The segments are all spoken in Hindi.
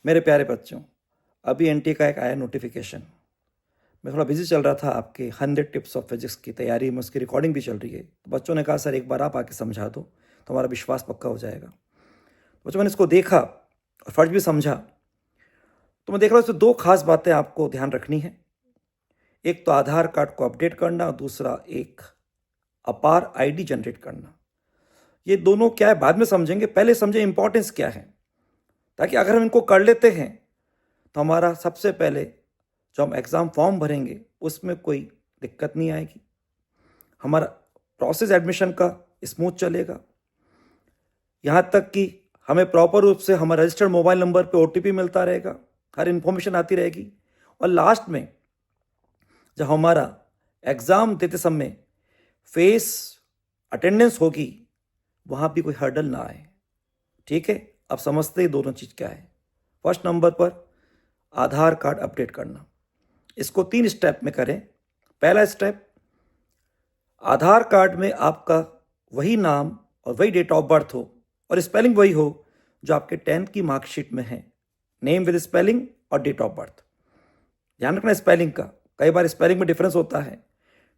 मेरे प्यारे बच्चों, अभी एनटी का एक आया नोटिफिकेशन। मैं थोड़ा बिजी चल रहा था, आपके 100 टिप्स ऑफ फिजिक्स की तैयारी में उसकी रिकॉर्डिंग भी चल रही है। तो बच्चों ने कहा सर एक बार आप आके समझा दो तो हमारा विश्वास पक्का हो जाएगा। तो बच्चों मैंने इसको देखा और फर्ज भी समझा। तो मैं देख रहा हूँ इसमें दो खास बातें आपको ध्यान रखनी है। एक तो आधार कार्ड को अपडेट करना और दूसरा एक अपार आईडी जनरेट करना। ये दोनों क्या है बाद में समझेंगे, पहले समझें इंपॉर्टेंस क्या है, ताकि अगर हम इनको कर लेते हैं तो हमारा सबसे पहले जो हम एग्ज़ाम फॉर्म भरेंगे उसमें कोई दिक्कत नहीं आएगी, हमारा प्रोसेस एडमिशन का स्मूथ चलेगा, यहाँ तक कि हमें प्रॉपर रूप से हमारे रजिस्टर्ड मोबाइल नंबर पे ओटीपी मिलता रहेगा, हर इन्फॉर्मेशन आती रहेगी। और लास्ट में जब हमारा एग्ज़ाम देते समय फेस अटेंडेंस होगी वहाँ भी कोई हर्डल ना आए। ठीक है, अब समझते ही दोनों चीज़ क्या है। फर्स्ट नंबर पर आधार कार्ड अपडेट करना, इसको 3 स्टेप में करें। पहला स्टेप, आधार कार्ड में आपका वही नाम और वही डेट ऑफ बर्थ हो और स्पेलिंग वही हो जो आपके 10th की मार्कशीट में है, नेम विद स्पेलिंग और डेट ऑफ बर्थ। ध्यान रखना स्पेलिंग का, कई बार स्पेलिंग में डिफरेंस होता है,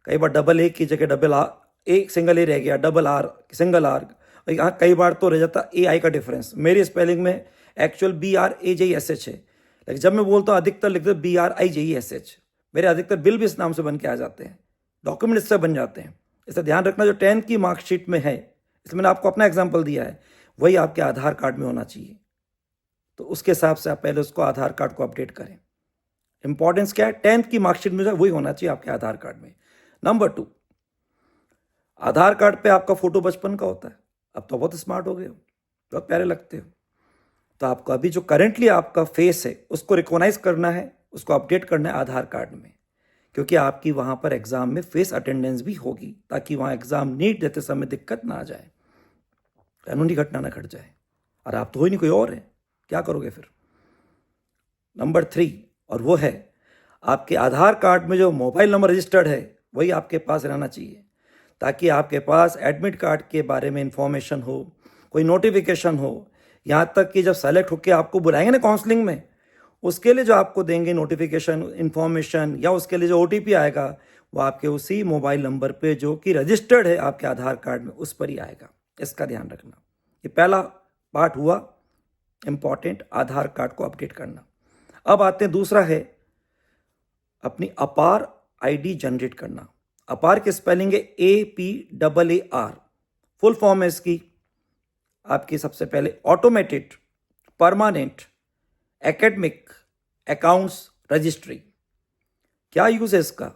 कई बार डबल ए की जगह डबल आर, एक सिंगल ए रह गया, डबल आर सिंगल आर। यहाँ कई बार तो रह जाता ए आई का डिफरेंस। मेरी स्पेलिंग में एक्चुअल BRAJESH है, लेकिन जब मैं बोलता हूँ अधिकतर लिखते BRIJESH। मेरे अधिकतर बिल भी इस नाम से बन के आ जाते हैं, डॉक्यूमेंट इससे बन जाते हैं। इससे ध्यान रखना जो 10th की मार्कशीट में है, इसमें मैंने आपको अपना एग्जाम्पल दिया है, वही आपके आधार कार्ड में होना चाहिए। तो उसके हिसाब से आप पहले उसको आधार कार्ड को अपडेट करें। इंपॉर्टेंस क्या है, 10th की मार्कशीट में वही होना चाहिए आपके आधार कार्ड में। नंबर 2, आधार कार्ड पे आपका फोटो बचपन का होता है। अब तो बहुत स्मार्ट हो गए हो, बहुत प्यारे लगते हो। तो आपको अभी जो करेंटली आपका फेस है उसको रिकॉग्नाइज करना है, उसको अपडेट करना है आधार कार्ड में, क्योंकि आपकी वहाँ पर एग्ज़ाम में फेस अटेंडेंस भी होगी, ताकि वहाँ एग्ज़ाम नीट देते समय दिक्कत ना आ जाए, कानूनी घटना ना घट जाए। और आप तो हो ही नहीं, कोई और है, क्या करोगे फिर। नंबर 3, और वो है आपके आधार कार्ड में जो मोबाइल नंबर रजिस्टर्ड है वही आपके पास रहना चाहिए, ताकि आपके पास एडमिट कार्ड के बारे में इंफॉर्मेशन हो, कोई नोटिफिकेशन हो, यहाँ तक कि जब सेलेक्ट होकर आपको बुलाएंगे ना काउंसलिंग में, उसके लिए जो आपको देंगे नोटिफिकेशन इन्फॉर्मेशन या उसके लिए जो OTP आएगा वो आपके उसी मोबाइल नंबर पे जो कि रजिस्टर्ड है आपके आधार कार्ड में उस पर ही आएगा। इसका ध्यान रखना। ये पहला पार्ट हुआ इंपॉर्टेंट, आधार कार्ड को अपडेट करना। अब आते हैं दूसरा है अपनी अपार आईडी जनरेट करना। अपार की स्पेलिंग है APAAR। फुल फॉर्म है इसकी आपकी सबसे पहले automated permanent academic accounts registry. क्या यूज है इसका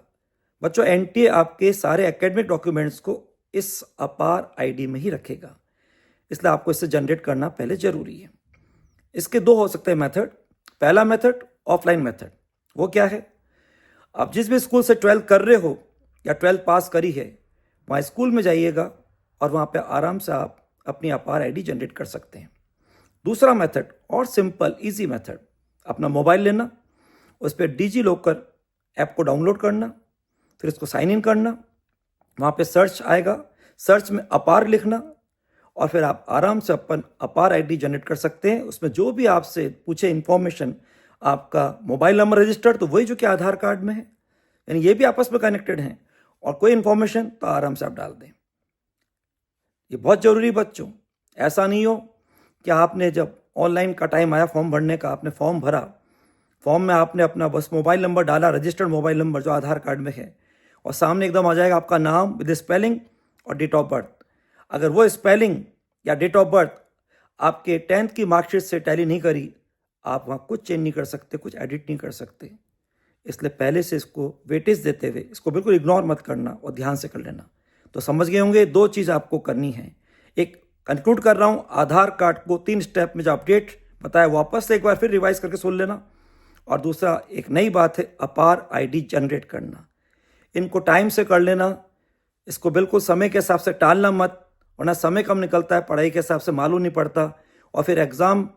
बच्चों, एनटीए आपके सारे एकेडमिक डॉक्यूमेंट्स को इस अपार आईडी में ही रखेगा, इसलिए आपको इसे जनरेट करना पहले जरूरी है। इसके दो हो सकते हैं मेथड। पहला मेथड ऑफलाइन मेथड। वो क्या है, आप जिस भी स्कूल से 12th कर रहे हो या 12th पास करी है वहाँ स्कूल में जाइएगा और वहाँ पे आराम से आप अपनी अपार आईडी जनरेट कर सकते हैं। दूसरा मेथड और सिंपल इजी मेथड, अपना मोबाइल लेना, उस पर डिजी लॉकर ऐप को डाउनलोड करना, फिर उसको साइन इन करना, वहाँ पे सर्च आएगा, सर्च में अपार लिखना और फिर आप आराम से अपन अपार आईडी जनरेट कर सकते हैं। उसमें जो भी आपसे पूछे इन्फॉर्मेशन, आपका मोबाइल नंबर रजिस्टर्ड तो वही जो कि आधार कार्ड में है, यानी ये भी आपस में कनेक्टेड हैं, और कोई इन्फॉर्मेशन तो आराम से आप डाल दें। ये बहुत ज़रूरी बच्चों, ऐसा नहीं हो कि आपने जब ऑनलाइन का टाइम आया फॉर्म भरने का, आपने फॉर्म भरा, फॉर्म में आपने अपना बस मोबाइल नंबर डाला, रजिस्टर्ड मोबाइल नंबर जो आधार कार्ड में है, और सामने एकदम आ जाएगा आपका नाम विद स्पेलिंग और डेट ऑफ बर्थ। अगर वो स्पेलिंग या डेट ऑफ बर्थ आपके 10th की मार्कशीट से टैली नहीं करी, आप वहाँ कुछ चेंज नहीं कर सकते, कुछ एडिट नहीं कर सकते। इसलिए पहले से इसको वेटेज देते हुए इसको बिल्कुल इग्नोर मत करना और ध्यान से कर लेना। तो समझ गए होंगे, दो चीज़ आपको करनी है। एक कंक्लूड कर रहा हूँ, आधार कार्ड को 3 स्टेप में जो अपडेट बताया वापस से एक बार फिर रिवाइज करके सुन लेना, और दूसरा एक नई बात है अपार आईडी जनरेट करना। इनको टाइम से कर लेना, इसको बिल्कुल समय के हिसाब से टालना मत, वरना समय कम निकलता है, पढ़ाई के हिसाब से मालूम नहीं पड़ता, और फिर एग्ज़ाम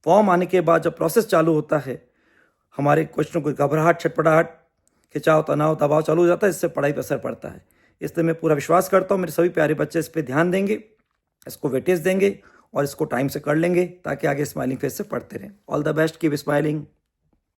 फॉर्म आने के बाद जब प्रोसेस चालू होता है हमारे क्वेश्चनों को घबराहट, छटपटाहट, खिंचाव, तनाव, दबाव चालू हो जाता है, इससे पढ़ाई पर असर पड़ता है। इसलिए मैं पूरा विश्वास करता हूँ मेरे सभी प्यारे बच्चे इस पर ध्यान देंगे, इसको वेटेज देंगे और इसको टाइम से कर लेंगे ताकि आगे स्माइलिंग फेस से पढ़ते रहें। All the best, keep smiling.